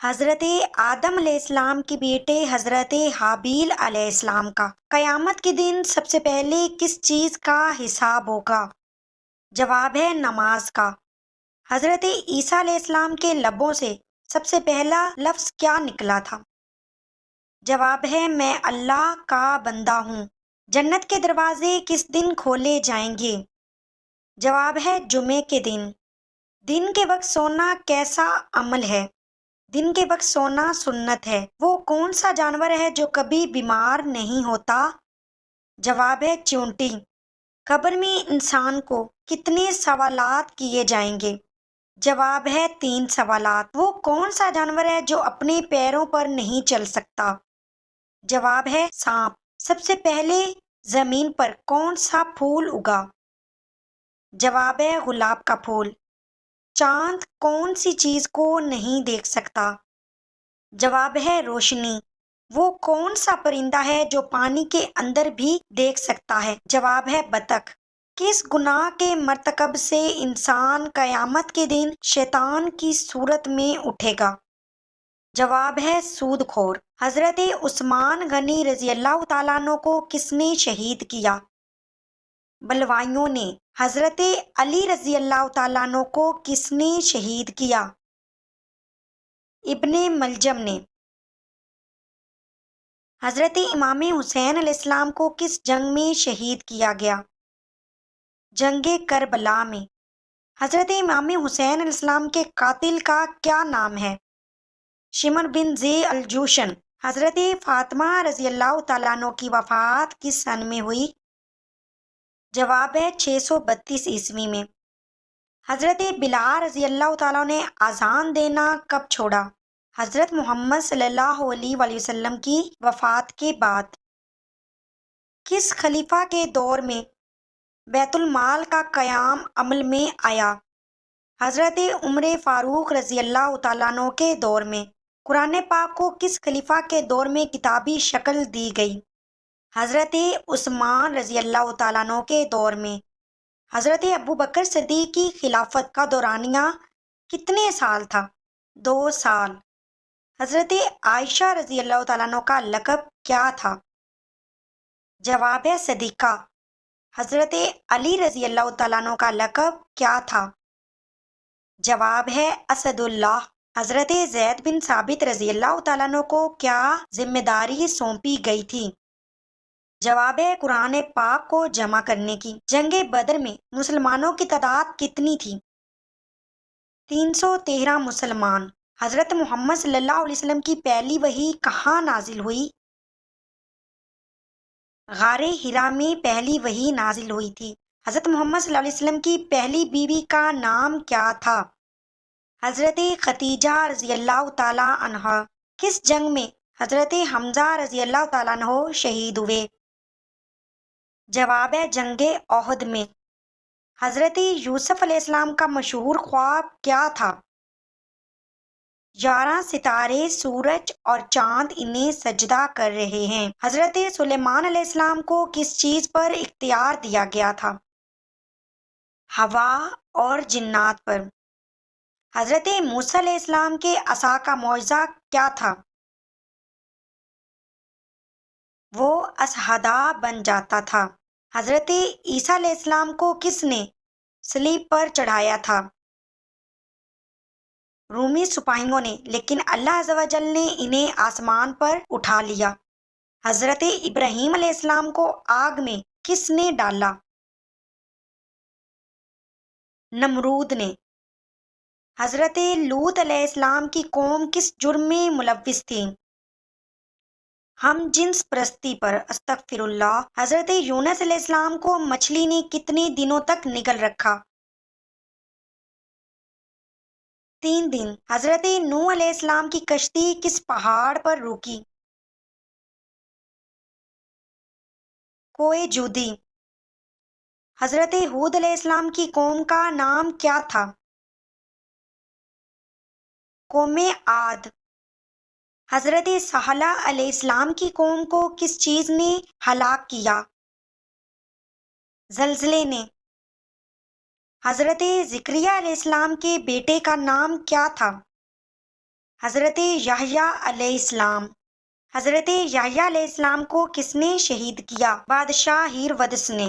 حضرت آدم علیہ السلام کے بیٹے حضرت حابیل علیہ السلام کا قیامت کے دن سب سے پہلے کس چیز کا حساب ہوگا؟ جواب ہے نماز کا۔ حضرت عیسیٰ علیہ السلام کے لبوں سے سب سے پہلا لفظ کیا نکلا تھا؟ جواب ہے میں اللہ کا بندہ ہوں۔ جنت کے دروازے کس دن کھولے جائیں گے؟ جواب ہے جمعے کے دن۔ دن کے وقت سونا کیسا عمل ہے؟ دن کے وقت سونا سنت ہے۔ وہ کون سا جانور ہے جو کبھی بیمار نہیں ہوتا؟ جواب ہے چیونٹی۔ قبر میں انسان کو کتنے سوالات کیے جائیں گے؟ جواب ہے 3 سوالات۔ وہ کون سا جانور ہے جو اپنے پیروں پر نہیں چل سکتا؟ جواب ہے سانپ۔ سب سے پہلے زمین پر کون سا پھول اگا؟ جواب ہے گلاب کا پھول۔ چاند کون سی چیز کو نہیں دیکھ سکتا؟ جواب ہے روشنی۔ وہ کون سا پرندہ ہے جو پانی کے اندر بھی دیکھ سکتا ہے؟ جواب ہے بطخ۔ کس گناہ کے مرتکب سے انسان قیامت کے دن شیطان کی صورت میں اٹھے گا؟ جواب ہے سود خور۔ حضرت عثمان غنی رضی اللہ تعالیٰ عنہ کو کس نے شہید کیا؟ بلوائیوں نے۔ حضرت علی رضی اللہ تعالیٰ عنہ کو کس نے شہید کیا؟ ابن ملجم نے۔ حضرت امام حسین علیہ السلام کو کس جنگ میں شہید کیا گیا؟ جنگ کربلا میں۔ حضرت امام حسین علیہ السلام کے قاتل کا کیا نام ہے؟ شمر بن ذی الجوشن۔ حضرت فاطمہ رضی اللہ تعالیٰ عنہ کی وفات کس سن میں ہوئی؟ جواب ہے 632 عیسوی میں۔ حضرت بلال رضی اللہ تعالیٰ نے اذان دینا کب چھوڑا؟ حضرت محمد صلی اللہ علیہ وآلہ وسلم کی وفات کے بعد۔ کس خلیفہ کے دور میں بیت المال کا قیام عمل میں آیا؟ حضرت عمر فاروق رضی اللہ تعالیٰ عنہ کے دور میں۔ قرآن پاک کو کس خلیفہ کے دور میں کتابی شکل دی گئی؟ حضرت عثمان رضی اللہ تعالیٰ عنہ کے دور میں۔ حضرت ابوبکر صدیق کی خلافت کا دورانیہ کتنے سال تھا؟ 2 سال۔ حضرت عائشہ رضی اللہ تعالیٰ عنہ کا لقب کیا تھا؟ جواب ہے صدیقہ۔ حضرت علی رضی اللہ تعالیٰ عنہ کا لقب کیا تھا؟ جواب ہے اسد اللہ۔ حضرت زید بن ثابت رضی اللہ تعالیٰ عنہ کو کیا ذمہ داری سونپی گئی تھی؟ جواب ہے قرآن پاک کو جمع کرنے کی۔ جنگ بدر میں مسلمانوں کی تعداد کتنی تھی؟ 313 مسلمان۔ حضرت محمد صلی اللہ علیہ وسلم کی پہلی وحی کہاں نازل ہوئی؟ غار حرا میں پہلی وحی نازل ہوئی تھی۔ حضرت محمد صلی اللہ علیہ وسلم کی پہلی بیوی کا نام کیا تھا؟ حضرت خدیجہ رضی اللہ تعالیٰ عنہا۔ کس جنگ میں حضرت حمزہ رضی اللہ تعالیٰ عنہ شہید ہوئے؟ جواب ہے جنگ احد میں۔ حضرت یوسف علیہ السلام کا مشہور خواب کیا تھا؟ 11 ستارے، سورج اور چاند انہیں سجدہ کر رہے ہیں۔ حضرت سلیمان علیہ السلام کو کس چیز پر اختیار دیا گیا تھا؟ ہوا اور جنات پر۔ حضرت موسیٰ علیہ السلام کے عصا کا معجزہ کیا تھا؟ وہ اسہدہ بن جاتا تھا۔ حضرت عیسیٰ علیہ السلام کو کس نے صلیب پر چڑھایا تھا؟ رومی سپاہیوں نے، لیکن اللہ عز و جل نے انہیں آسمان پر اٹھا لیا۔ حضرت ابراہیم علیہ السلام کو آگ میں کس نے ڈالا؟ نمرود نے۔ حضرت لوط علیہ السلام کی قوم کس جرم میں ملوث تھی؟ ہم جنس پرستی پر۔ استغفر اللہ۔ حضرت یونس علیہ السلام کو مچھلی نے کتنے دنوں تک نگل رکھا؟ 3 دن۔ حضرت نوح علیہ السلام کی کشتی کس پہاڑ پر روکی؟ کوہ جودی۔ حضرت ہود علیہ السلام کی قوم کا نام کیا تھا؟ قوم عاد۔ حضرت صالح علیہ السلام کی قوم کو کس چیز نے ہلاک کیا؟ زلزلے نے۔ حضرت زکریا علیہ السلام کے بیٹے کا نام کیا تھا؟ حضرت یحییٰ علیہ السلام۔ حضرت یحییٰ علیہ السلام کو کس نے شہید کیا؟ بادشاہ ہیرودس نے۔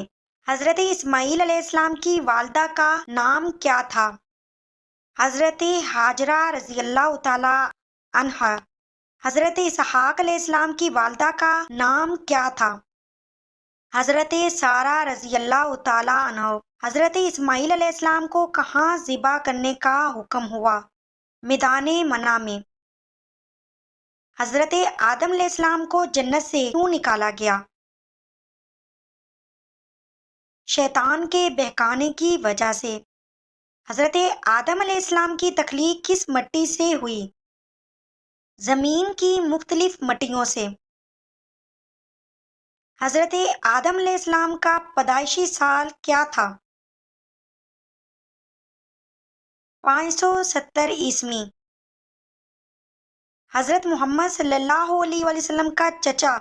حضرت اسماعیل علیہ السلام کی والدہ کا نام کیا تھا؟ حضرت ہاجرہ رضی اللہ تعالی عنہا۔ حضرت اسحاق علیہ السلام کی والدہ کا نام کیا تھا؟ حضرت سارہ رضی اللہ تعالی عنہ۔ حضرت اسماعیل علیہ السلام کو کہاں ذبح کرنے کا حکم ہوا؟ میدان منع میں۔ حضرت آدم علیہ السلام کو جنت سے کیوں نکالا گیا؟ شیطان کے بہکانے کی وجہ سے۔ حضرت آدم علیہ السلام کی تخلیق کس مٹی سے ہوئی؟ زمین کی مختلف مٹیوں سے۔ حضرت آدم علیہ السلام کا پیدائشی سال کیا تھا؟ 570 عیسوی۔ حضرت محمد صلی اللہ علیہ وسلم کا چچا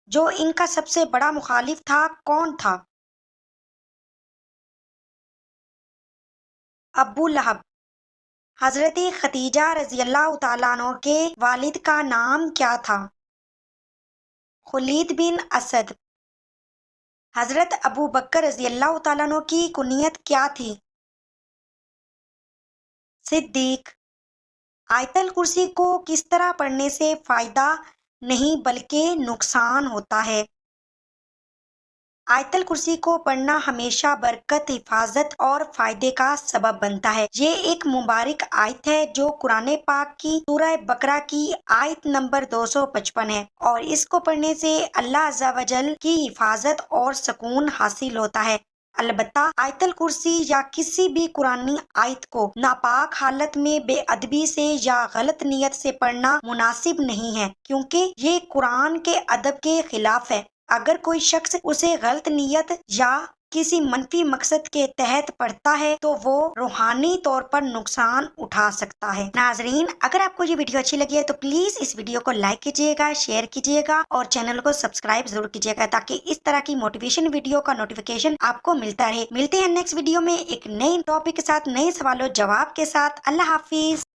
جو ان کا سب سے بڑا مخالف تھا کون تھا؟ ابو لہب۔ حضرت خدیجہ رضی اللہ تعالیٰ عنہ کے والد کا نام کیا تھا؟ خلید بن اسد۔ حضرت ابو بکر رضی اللہ تعالیٰ عنہ کی کنیت کیا تھی؟ صدیق۔ آیت الکرسی کو کس طرح پڑھنے سے فائدہ نہیں بلکہ نقصان ہوتا ہے؟ آیت الکرسی کو پڑھنا ہمیشہ برکت، حفاظت اور فائدے کا سبب بنتا ہے۔ یہ ایک مبارک آیت ہے جو قرآن پاک کی سورہ بقرہ کی آیت نمبر 255 ہے، اور اس کو پڑھنے سے اللہ عز و جل کی حفاظت اور سکون حاصل ہوتا ہے۔ البتہ آیت الکرسی یا کسی بھی قرآنی آیت کو ناپاک حالت میں بے ادبی سے یا غلط نیت سے پڑھنا مناسب نہیں ہے، کیونکہ یہ قرآن کے ادب کے خلاف ہے۔ اگر کوئی شخص اسے غلط نیت یا کسی منفی مقصد کے تحت پڑھتا ہے تو وہ روحانی طور پر نقصان اٹھا سکتا ہے۔ ناظرین، اگر آپ کو یہ ویڈیو اچھی لگی ہے تو پلیز اس ویڈیو کو لائک کیجیے گا، شیئر کیجیے گا اور چینل کو سبسکرائب ضرور کیجیے گا تاکہ اس طرح کی موٹیویشن ویڈیو کا نوٹیفیکیشن آپ کو ملتا رہے۔ ملتے ہیں نیکسٹ ویڈیو میں ایک نئی ٹاپک کے ساتھ، نئے سوال و جواب کے ساتھ۔ اللہ حافظ۔